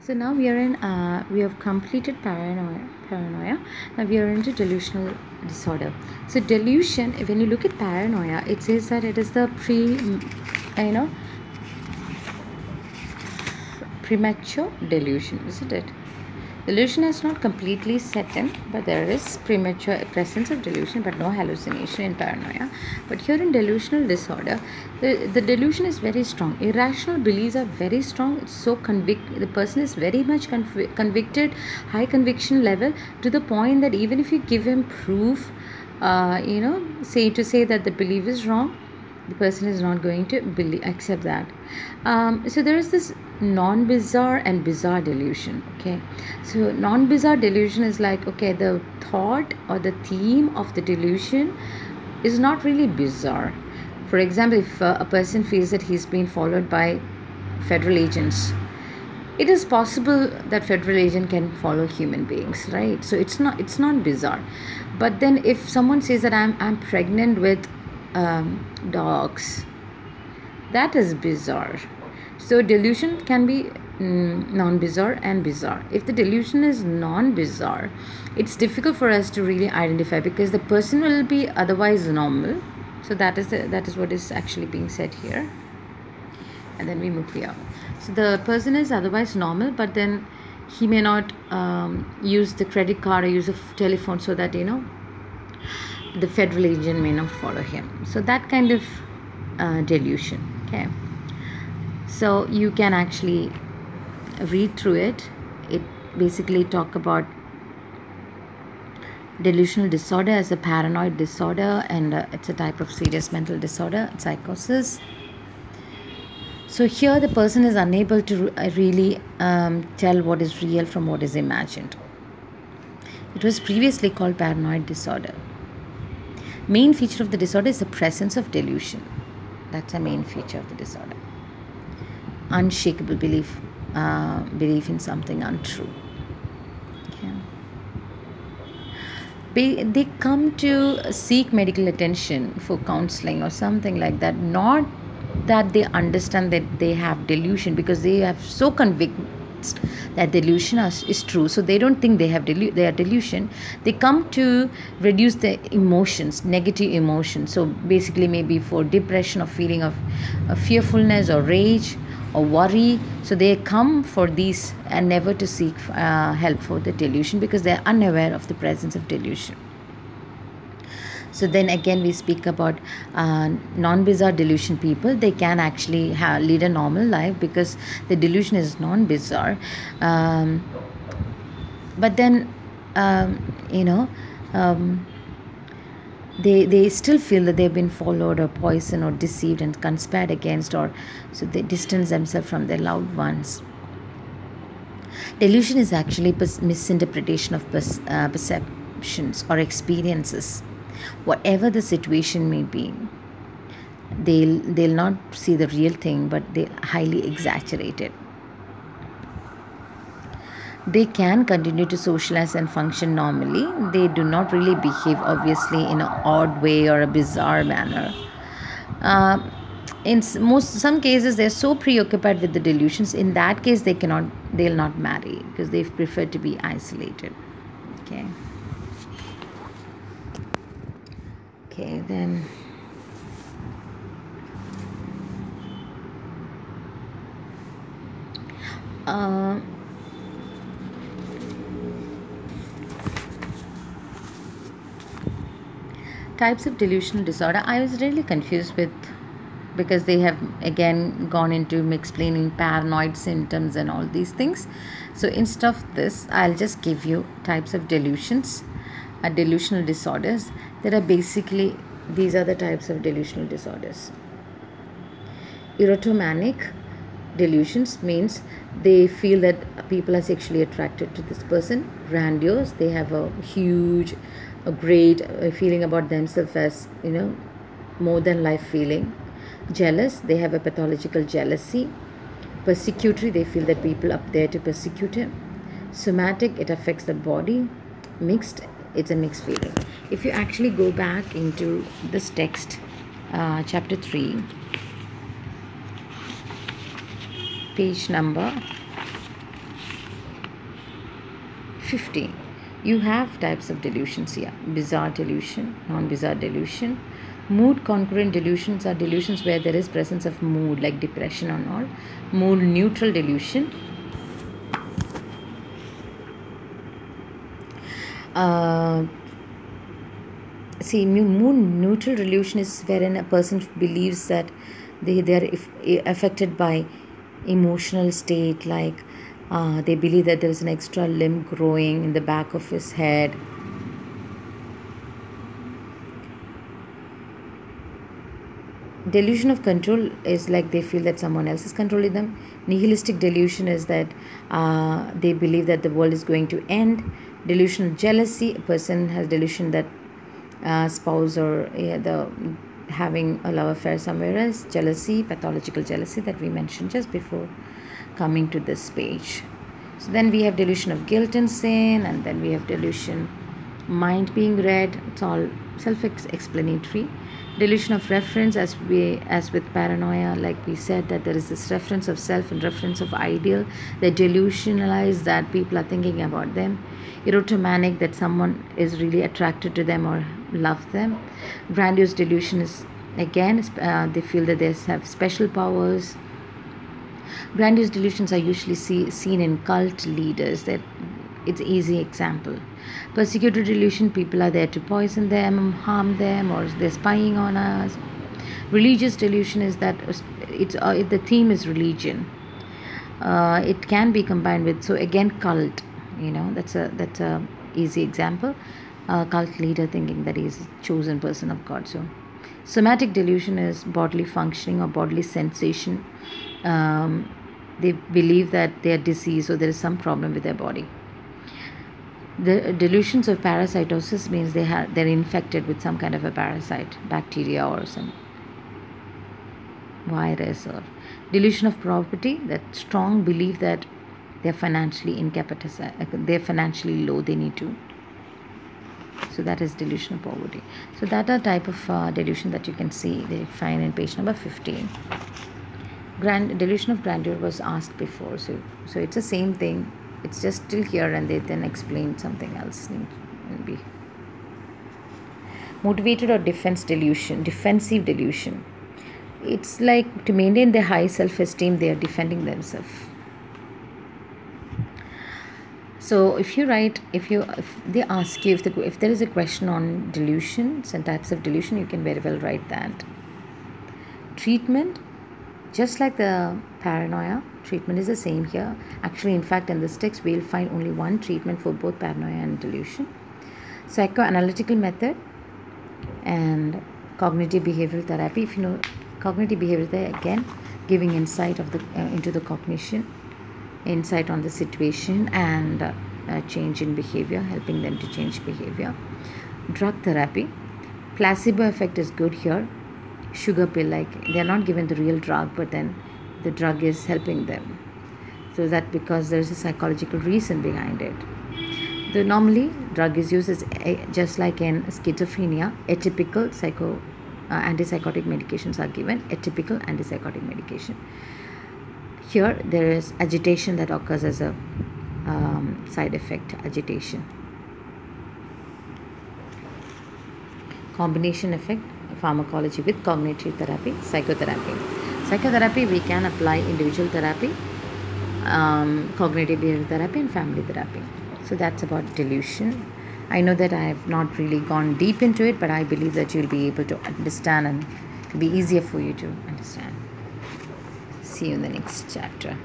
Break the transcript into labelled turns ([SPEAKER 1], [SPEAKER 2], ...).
[SPEAKER 1] So now we are in, we have completed paranoia. Now we are into delusional disorder. So delusion, when you look at paranoia, it says that it is the premature delusion, isn't it? Delusion has not completely set in, but there is premature presence of delusion, but no hallucination in paranoia. But here in delusional disorder, the delusion is very strong. Irrational beliefs are very strong. It's so the person is very much convicted, high conviction level, to the point that even if you give him proof, say that the belief is wrong, the person is not going to accept that. So there is this non-bizarre and bizarre delusion. Okay, so non-bizarre delusion is like, okay, the thought or the theme of the delusion is not really bizarre. For example, if a person feels that he's been followed by federal agents, it is possible that federal agent can follow human beings, right? So it's not bizarre. But then if someone says that I'm pregnant with dogs, that is bizarre. So delusion can be non-bizarre and bizarre. If the delusion is non-bizarre, it's difficult for us to really identify, because the person will be otherwise normal. So that is what is actually being said here. And then we move here. So the person is otherwise normal, but then he may not use the credit card or use a telephone, so that the federal agent may not follow him. So that kind of delusion. Okay, so you can actually read through it. It basically talk about delusional disorder as a paranoid disorder, and it's a type of serious mental disorder, psychosis. So here the person is unable to really tell what is real from what is imagined. It was previously called paranoid disorder. Main feature of the disorder is the presence of delusion. That's a main feature of the disorder. Unshakable belief in something untrue. Okay. They come to seek medical attention for counseling or something like that. Not that they understand that they have delusion, because they have so convinced that delusion is true, so they don't think they have delusion. They come to reduce the emotions, negative emotions. So basically, maybe for depression or feeling of fearfulness or rage or worry, so they come for these and never to seek help for the delusion, because they are unaware of the presence of delusion. So then again, we speak about non-bizarre delusion people. They can actually lead a normal life because the delusion is non-bizarre. But then, they still feel that they've been followed or poisoned or deceived and conspired against, or so they distance themselves from their loved ones. Delusion is actually misinterpretation of perceptions or experiences. Whatever the situation may be, they'll not see the real thing, but they highly exaggerate it. They can continue to socialize and function normally. They do not really behave, obviously, in an odd way or a bizarre manner. In some cases, they're so preoccupied with the delusions. In that case, they'll not marry, because they prefer to be isolated. Okay. Okay, then types of delusional disorder. I was really confused with, because they have again gone into explaining paranoid symptoms and all these things. So instead of this, I'll just give you types of delusions, delusional disorders. There are basically, these are the types of delusional disorders. Erotomanic delusions means they feel that people are sexually attracted to this person. Grandiose, they have a great feeling about themselves as, more than life feeling. Jealous, they have a pathological jealousy. Persecutory, they feel that people up there to persecute him. Somatic, it affects the body. Mixed, it's a mixed feeling. If you actually go back into this text, chapter 3, page number 15. You have types of delusions here: bizarre delusion, non-bizarre delusion. Mood concurrent delusions are delusions where there is presence of mood, like depression and all. Mood neutral delusion. Mood neutral delusion is wherein a person believes that they are affected by emotional state, like they believe that there is an extra limb growing in the back of his head. Delusion of control is like they feel that someone else is controlling them. Nihilistic delusion is that they believe that the world is going to end. Delusional jealousy, a person has delusion that spouse or having a love affair somewhere else. Jealousy, pathological jealousy that we mentioned just before coming to this page. So then we have delusion of guilt and sin, and then we have delusion mind being read. It's all self-explanatory. Delusion of reference, as with paranoia, like we said, that there is this reference of self and reference of ideal. They delusionalize that people are thinking about them. Erotomanic, that someone is really attracted to them or love them. Grandiose delusion is again they feel that they have special powers. Grandiose delusions are usually seen in cult leaders. That it's easy example. Persecutory delusion, people are there to poison them, harm them, or they're spying on us. Religious delusion is that the theme is religion. It can be combined with, so again, cult. That's a easy example. Cult leader thinking that he's a chosen person of God. So somatic delusion is bodily functioning or bodily sensation. They believe that they are diseased or there is some problem with their body. The delusions of parasitosis means they're infected with some kind of a parasite, bacteria or some virus. Or delusion of poverty, that strong belief that they're financially incapacitated, they're financially low, they need to. So that is delusion of poverty. So that are type of delusion that you can see, they find in page number 15. Delusion of grandeur was asked before, so it's the same thing. It's just still here, and they then explain something else. Maybe motivated or defensive delusion. It's like to maintain their high self-esteem, they are defending themselves. So if they ask you if there is a question on delusions and types of delusion, you can very well write that. Treatment, just like the paranoia, treatment is the same here. Actually, in fact, in this text, we'll find only one treatment for both paranoia and delusion. Psychoanalytical method and cognitive behavioral therapy. If you know cognitive behavioral therapy, again, giving insight into the cognition, insight on the situation, and change in behavior, helping them to change behavior. Drug therapy, placebo effect is good here. Sugar pill, like they are not given the real drug, but then the drug is helping them. So that because there is a psychological reason behind it. Normally, drug is used as just like in schizophrenia. Atypical antipsychotic medications are given. Atypical antipsychotic medication. Here, there is agitation that occurs as a side effect. Agitation. Combination effect. Pharmacology with cognitive therapy. Psychotherapy we can apply individual therapy, cognitive behavioral therapy, and family therapy. So that's about delusion. I know that I have not really gone deep into it, but I believe that you'll be able to understand and it'll be easier for you to understand. See you in the next chapter.